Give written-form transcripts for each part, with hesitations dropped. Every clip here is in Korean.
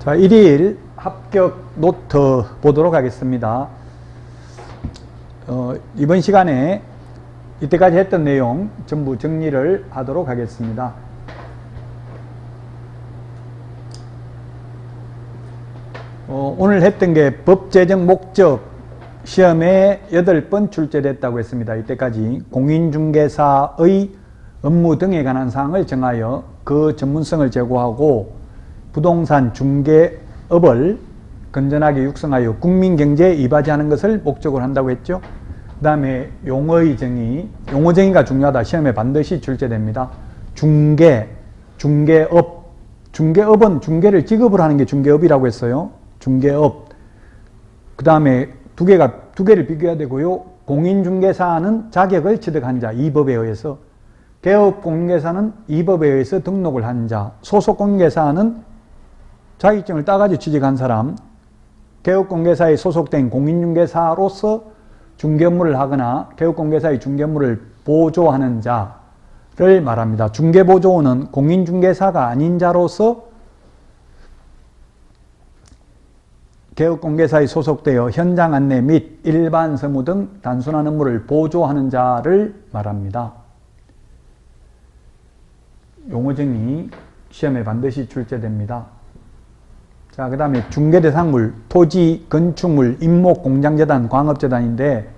자, 1일 합격 노트 보도록 하겠습니다. 이번 시간에 이때까지 했던 내용 전부 정리를 하도록 하겠습니다. 오늘 했던 게 법 제정 목적 시험에 8번 출제됐다고 했습니다. 이때까지 공인중개사의 업무 등에 관한 사항을 정하여 그 전문성을 제고하고 부동산 중개업을 건전하게 육성하여 국민경제에 이바지하는 것을 목적으로 한다고 했죠. 그 다음에 용어의 정의, 용어 정의가 중요하다. 시험에 반드시 출제됩니다. 중개업, 중개업은 중개를 직업으로 하는 게 중개업이라고 했어요. 중개업. 그 다음에 두 개를 비교해야 되고요. 공인중개사는 자격을 취득한 자, 이 법에 의해서. 개업공인중개사는 이 법에 의해서 등록을 한 자. 소속공인중개사는 자격증을 따가지고 취직한 사람. 개업공개사에 소속된 공인중개사로서 중개업무를 하거나 개업공개사의 중개업무를 보조하는 자를 말합니다. 중개보조원은 공인중개사가 아닌 자로서 개업공개사에 소속되어 현장 안내 및 일반 서무 등 단순한 업무를 보조하는 자를 말합니다. 용어정의 시험에 반드시 출제됩니다. 자, 그 다음에 중개대상물, 토지, 건축물, 임목, 공장재단, 광업재단인데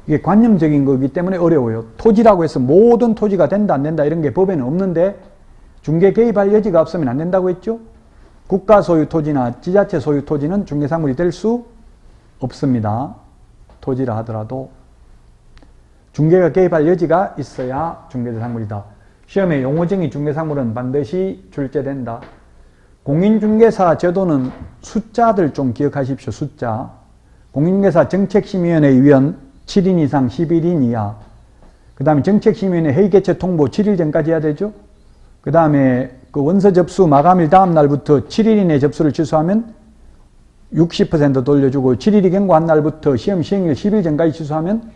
이게 관념적인 거기 때문에 어려워요. 토지라고 해서 모든 토지가 된다 안 된다 이런 게 법에는 없는데 중개 개입할 여지가 없으면 안 된다고 했죠. 국가 소유 토지나 지자체 소유 토지는 중개상물이 될 수 없습니다. 토지라 하더라도 중개가 개입할 여지가 있어야 중개대상물이다. 시험에 용어정의 중개상물은 반드시 출제된다. 공인중개사 제도는 숫자들 좀 기억하십시오. 숫자. 공인중개사 정책심의위원회 위원 7인 이상 11인 이하. 그 다음에 정책심의위원회 회의개최 통보 7일 전까지 해야 되죠. 그 다음에 그 원서 접수 마감일 다음 날부터 7일 이내 접수를 취소하면 60% 돌려주고 7일이 경과한 날부터 시험 시행일 10일 전까지 취소하면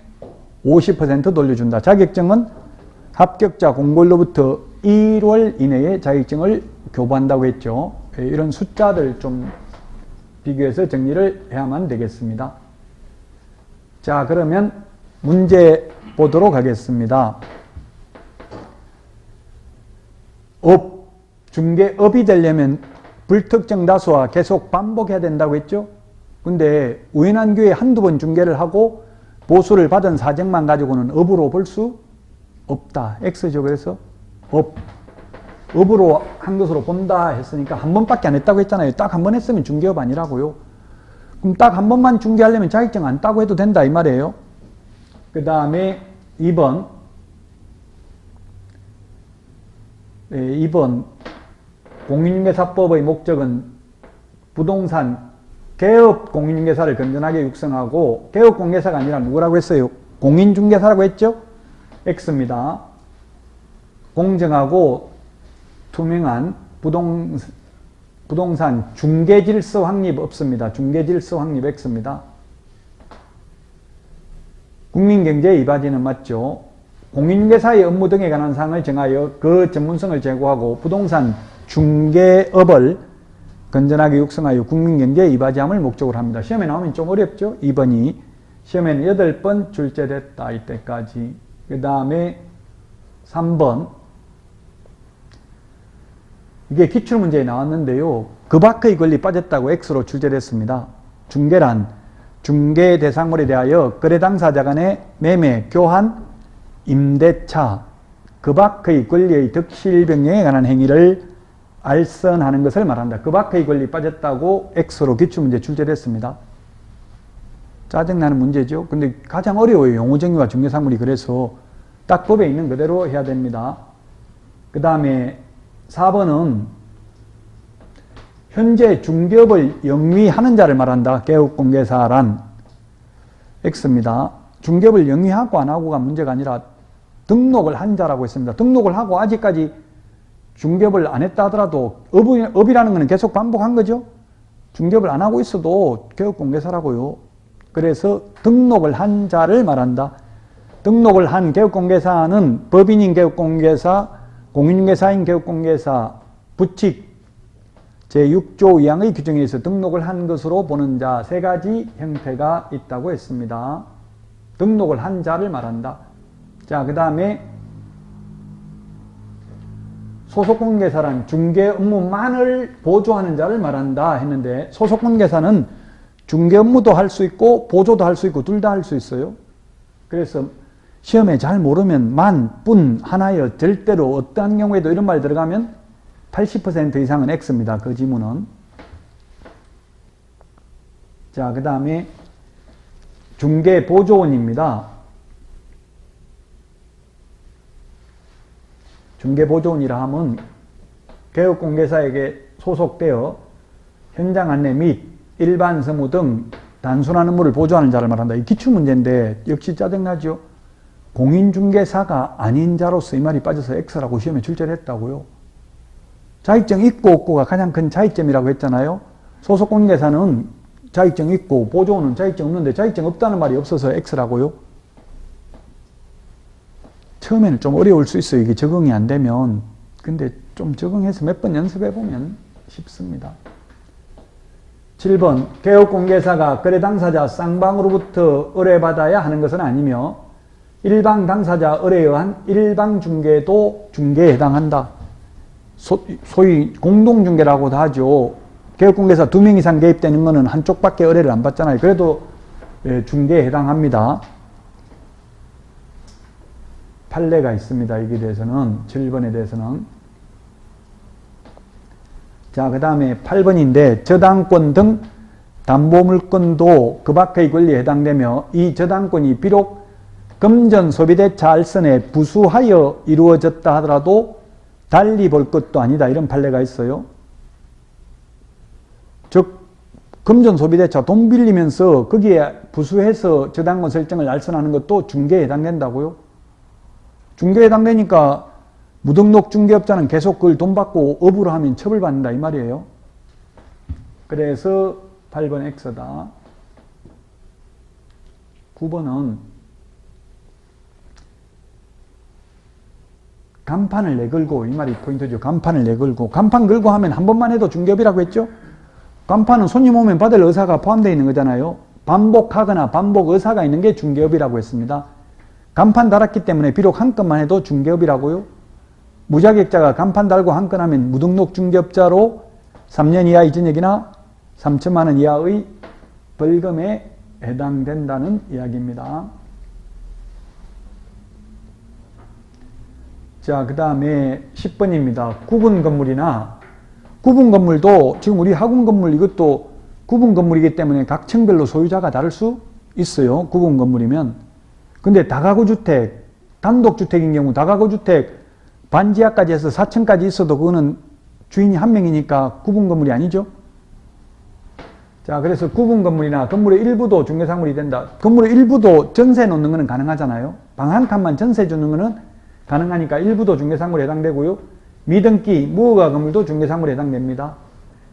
50% 돌려준다. 자격증은 합격자 공고일로부터 1월 이내에 자격증을 교부한다고 했죠. 이런 숫자들 좀 비교해서 정리를 해야만 되겠습니다. 자, 그러면 문제 보도록 하겠습니다. 중개업이 되려면 불특정 다수와 계속 반복해야 된다고 했죠. 근데 우연한 기회에 한두 번 중개를 하고 보수를 받은 사정만 가지고는 업으로 볼 수 없다. X죠. 그래서 업으로 한 것으로 본다 했으니까 한 번밖에 안 했다고 했잖아요. 딱 한 번 했으면 중개업 아니라고요. 그럼 딱 한 번만 중개하려면 자격증 안 따고 해도 된다 이 말이에요. 그 다음에 2번 공인중개사법의 목적은 부동산 개업 공인중개사를 건전하게 육성하고 개업 공개사가 아니라 누구라고 했어요? 공인중개사라고 했죠? X입니다. 공정하고 투명한 부동산 중개질서 확립 없습니다. 중개질서 확립 X입니다. 국민경제에 이바지는 맞죠. 공인중개사의 업무 등에 관한 사항을 정하여 그 전문성을 제고하고 부동산 중개업을 건전하게 육성하여 국민경제에 이바지함을 목적으로 합니다. 시험에 나오면 좀 어렵죠. 2번이 시험에는 8번 출제됐다. 이때까지. 그 다음에 3번 이게 기출문제에 나왔는데요. 그 밖의 권리 빠졌다고 X로 출제됐습니다. 중개란 중개 대상물에 대하여 거래 당사자 간의 매매, 교환, 임대차, 그 밖의 권리의 득실 변경에 관한 행위를 알선하는 것을 말한다. 그 밖의 권리 빠졌다고 X로 기출문제 출제됐습니다. 짜증나는 문제죠. 근데 가장 어려워요. 용어정의와 중개상물이. 그래서 딱 법에 있는 그대로 해야 됩니다. 그 다음에 4번은 현재 중개업을 영위하는 자를 말한다. 개업공개사란 X입니다. 중개업을 영위하고 안 하고가 문제가 아니라 등록을 한 자라고 했습니다. 등록을 하고 아직까지 중개업을 안 했다 하더라도 업이라는 것은 계속 반복한 거죠. 중개업을 안 하고 있어도 개업공개사라고요. 그래서 등록을 한 자를 말한다. 등록을 한 개업공개사는 법인인 개업공개사, 공인중개사인 개업공개사, 부칙, 제6조 2항의 규정에 의해서 등록을 한 것으로 보는 자 세 가지 형태가 있다고 했습니다. 등록을 한 자를 말한다. 자, 그 다음에 소속공개사란 중개 업무만을 보조하는 자를 말한다 했는데, 소속공개사는 중개 업무도 할 수 있고 보조도 할 수 있고 둘 다 할 수 있어요. 그래서 시험에 잘 모르면 만, 뿐, 하나여, 절대로, 어떠한 경우에도 이런 말 들어가면 80% 이상은 X입니다. 그 지문은. 자, 그 다음에 중개보조원입니다. 중개보조원이라 하면 개업공개사에게 소속되어 현장 안내 및 일반 서무 등 단순한 업무를 보조하는 자를 말한다. 이 기출문제인데 역시 짜증나죠. 공인중개사가 아닌 자로서 이 말이 빠져서 X라고 시험에 출제를 했다고요. 자격증 있고 없고가 가장 큰 차이점이라고 했잖아요. 소속공개사는 자격증 있고 보조원은 자격증 없는데 자격증 없다는 말이 없어서 X라고요. 처음에는 좀 어려울 수 있어요. 이게 적응이 안 되면. 근데 좀 적응해서 몇 번 연습해 보면 쉽습니다. 7번 개업공개사가 거래 당사자 쌍방으로부터 의뢰받아야 하는 것은 아니며 일방 당사자 의뢰에 의한 일방 중개도 중개에 해당한다. 소위 공동중개라고도 하죠. 개업공개사 2명 이상 개입되는 것은 한쪽밖에 의뢰를 안 받잖아요. 그래도 중개에 해당합니다. 판례가 있습니다. 여기에 대해서는 7번에 대해서는. 자, 그 다음에 8번인데 저당권 등 담보물권도 그 밖의 권리에 해당되며 이 저당권이 비록 금전 소비대차 알선에 부수하여 이루어졌다 하더라도 달리 볼 것도 아니다. 이런 판례가 있어요. 즉 금전 소비대차 돈 빌리면서 거기에 부수해서 저당권 설정을 알선하는 것도 중개에 해당된다고요. 중개에 해당되니까 무등록 중개업자는 계속 그걸 돈 받고 업으로 하면 처벌받는다 이 말이에요. 그래서 8번 X다. 9번은 간판을 내걸고, 이 말이 포인트죠. 간판을 내걸고. 간판 걸고 하면 한 번만 해도 중개업이라고 했죠. 간판은 손님 오면 받을 의사가 포함되어 있는 거잖아요. 반복하거나 반복 의사가 있는 게 중개업이라고 했습니다. 간판 달았기 때문에 비록 한 건만 해도 중개업이라고요. 무자격자가 간판 달고 한 건 하면 무등록 중개업자로 3년 이하 이전역이나 3천만 원 이하의 벌금에 해당된다는 이야기입니다. 자, 그 다음에 10번입니다. 구분 건물이나 구분 건물도 지금 우리 학원 건물 이것도 구분 건물이기 때문에 각 층별로 소유자가 다를 수 있어요. 구분 건물이면. 근데 다가구주택, 단독주택인 경우 다가구주택 반지하까지 해서 4층까지 있어도 그거는 주인이 한 명이니까 구분 건물이 아니죠. 자, 그래서 구분 건물이나 건물의 일부도 중개사물이 된다. 건물의 일부도 전세 놓는 거는 가능하잖아요. 방 한 칸만 전세 주는 거는 가능하니까 일부도 중개사물에 해당되고요. 미등기, 무허가 건물도 중개사물에 해당됩니다.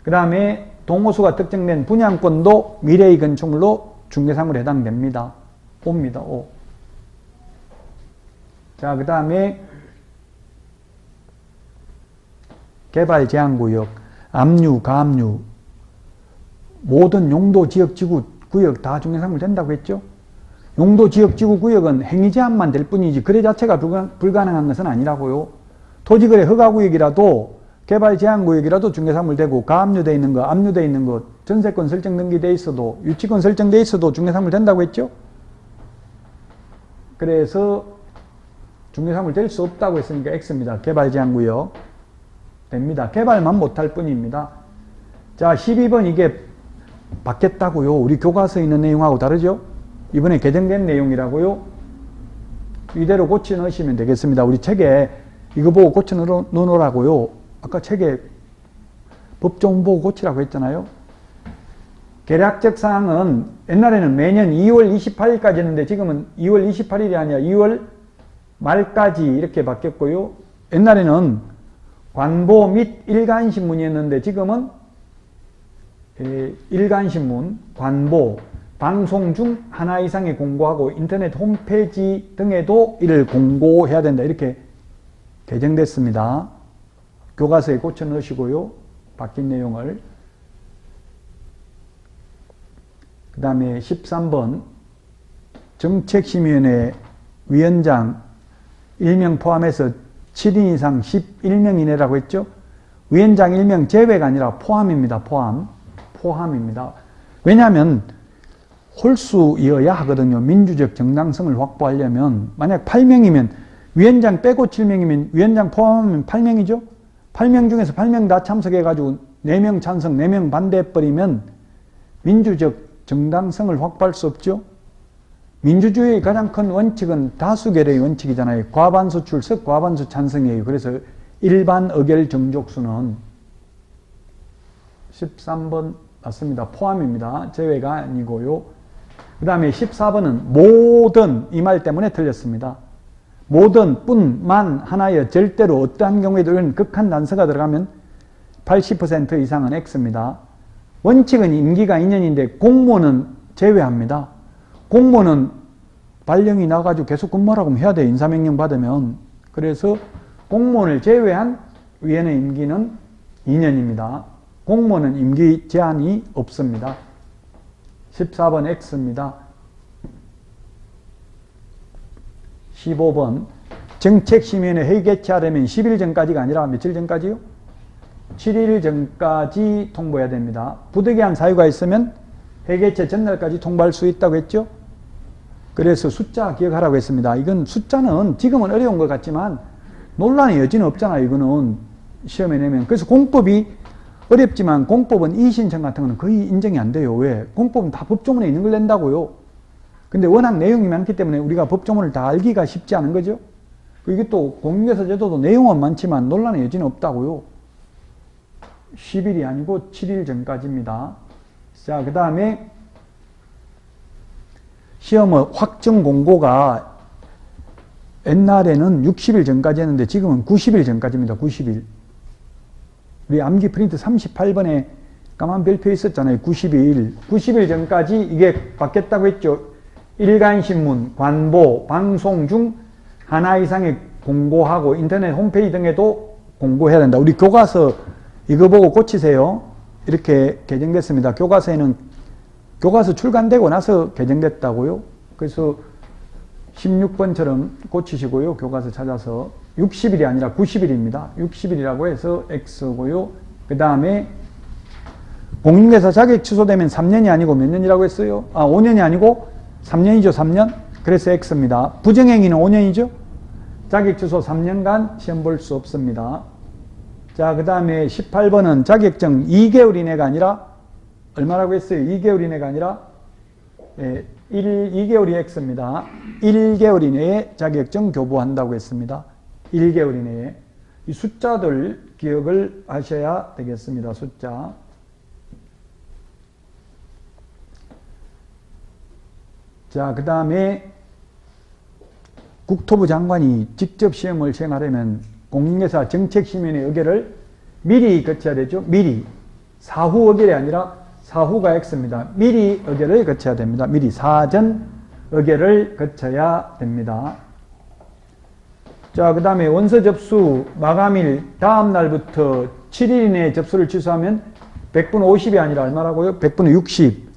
그 다음에 동호수가 특정된 분양권도 미래의 건축물로 중개사물에 해당됩니다. O입니다. O. 자, 그 다음에 개발 제한구역, 압류, 가압류, 모든 용도, 지역, 지구, 구역 다 중개사물 된다고 했죠. 용도, 지역, 지구, 구역은 행위 제한만 될 뿐이지 거래 자체가 불가능한 것은 아니라고요. 토지거래 허가구역이라도 개발 제한구역이라도 중개사물 되고 가압류되어 있는 거, 압류되어 있는 것, 전세권 설정 등기되어 있어도 유치권 설정되어 있어도 중개사물 된다고 했죠. 그래서 중개사물 될 수 없다고 했으니까 X입니다. 개발 제한구역 됩니다. 개발만 못할 뿐입니다. 자, 12번 이게 바뀌었다고요. 우리 교과서에 있는 내용하고 다르죠. 이번에 개정된 내용이라고요. 이대로 고쳐 넣으시면 되겠습니다. 우리 책에 이거 보고 고쳐 넣으라고요. 아까 책에 법조문 보고 고치라고 했잖아요. 계략적 사항은 옛날에는 매년 2월 28일까지 했는데 지금은 2월 28일이 아니라 2월 말까지 이렇게 바뀌었고요. 옛날에는 관보 및 일간신문이었는데 지금은 일간신문, 관보, 방송 중 하나 이상의 공고하고 인터넷 홈페이지 등에도 이를 공고해야 된다. 이렇게 개정됐습니다. 교과서에 고쳐 넣으시고요. 바뀐 내용을. 그 다음에 13번 정책심의위원회 위원장 1명 포함해서 7인 이상 11명 이내라고 했죠. 위원장 1명 제외가 아니라 포함입니다. 포함입니다. 왜냐하면 홀수이어야 하거든요. 민주적 정당성을 확보하려면. 만약 8명이면 위원장 빼고 7명이면 위원장 포함하면 8명이죠. 8명 중에서 8명 다 참석해가지고 4명 찬성 4명 반대해버리면 민주적 정당성을 확보할 수 없죠. 민주주의의 가장 큰 원칙은 다수결의 원칙이잖아요. 과반수 출석, 과반수 찬성이에요. 그래서 일반 의결 정족수는 13번 맞습니다. 포함입니다. 제외가 아니고요. 그 다음에 14번은 모든 이 말 때문에 틀렸습니다. 모든, 뿐, 만, 하나여 절대로 어떠한 경우에도 이런 극한 단서가 들어가면 80% 이상은 X입니다. 원칙은 임기가 2년인데 공무원은 제외합니다. 공무원은 발령이 나가지고 계속 근무하라고 해야 돼요. 인사명령 받으면. 그래서 공무원을 제외한 위원회 임기는 2년입니다. 공무원은 임기 제한이 없습니다. 14번 X입니다. 15번 정책심의위원회 회의 개최하려면 10일 전까지가 아니라 며칠 전까지요? 7일 전까지 통보해야 됩니다. 부득이한 사유가 있으면 회의 개최 전날까지 통보할 수 있다고 했죠? 그래서 숫자 기억하라고 했습니다. 이건 숫자는 지금은 어려운 것 같지만 논란의 여지는 없잖아요. 이거는 시험에 내면. 그래서 공법이 어렵지만 공법은 이의신청 같은 거는 거의 인정이 안 돼요. 왜? 공법은 다 법조문에 있는 걸 낸다고요. 근데 워낙 내용이 많기 때문에 우리가 법조문을 다 알기가 쉽지 않은 거죠. 이게 또 공인중개사 제도도 내용은 많지만 논란의 여지는 없다고요. 10일이 아니고 7일 전까지입니다. 자, 그 다음에 시험의 확정 공고가 옛날에는 60일 전까지 했는데 지금은 90일 전까지입니다. 90일. 우리 암기 프린트 38번에 까만 별표 있었잖아요. 90일. 90일 전까지 이게 바뀌었다고 했죠. 일간신문, 관보, 방송 중 하나 이상의 공고하고 인터넷 홈페이지 등에도 공고해야 된다. 우리 교과서 이거 보고 고치세요. 이렇게 개정됐습니다. 교과서에는 교과서 출간되고 나서 개정됐다고요. 그래서 16번처럼 고치시고요. 교과서 찾아서 60일이 아니라 90일입니다. 60일이라고 해서 X고요. 그 다음에 공인중개사 자격 취소되면 3년이 아니고 몇 년이라고 했어요? 5년이 아니고 3년이죠. 3년. 그래서 X입니다. 부정행위는 5년이죠. 자격 취소 3년간 시험 볼 수 없습니다. 자, 그 다음에 18번은 자격증 2개월 이내가 아니라 얼마라고 했어요? 2개월 이내가 아니라 2개월이 X입니다. 1개월 이내에 자격증 교부한다고 했습니다. 1개월 이내에. 이 숫자들 기억을 하셔야 되겠습니다. 숫자. 자, 그 다음에 국토부 장관이 직접 시험을 시행하려면 공인중개사 정책심의위원회 의결을 미리 거쳐야 되죠. 미리. 사후 의결이 아니라 사후가 X입니다. 미리 의결을 거쳐야 됩니다. 미리 사전 의결을 거쳐야 됩니다. 자, 그 다음에 원서 접수 마감일 다음 날부터 7일 이내에 접수를 취소하면 100분의 50이 아니라 얼마라고요? 100분의 60.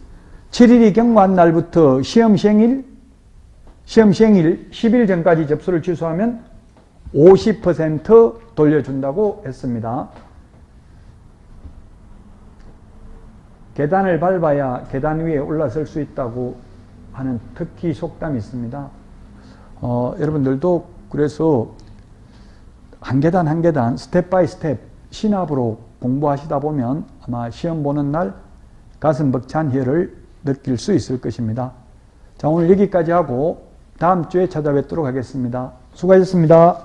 7일이 경과한 날부터 시험 시행일 10일 전까지 접수를 취소하면 50% 돌려준다고 했습니다. 계단을 밟아야 계단 위에 올라설 수 있다고 하는 특기 속담이 있습니다. 여러분들도 그래서 한 계단 한 계단 스텝 바이 스텝 신압으로 공부하시다 보면 아마 시험 보는 날 가슴 벅찬 희열을 느낄 수 있을 것입니다. 자, 오늘 여기까지 하고 다음 주에 찾아뵙도록 하겠습니다. 수고하셨습니다.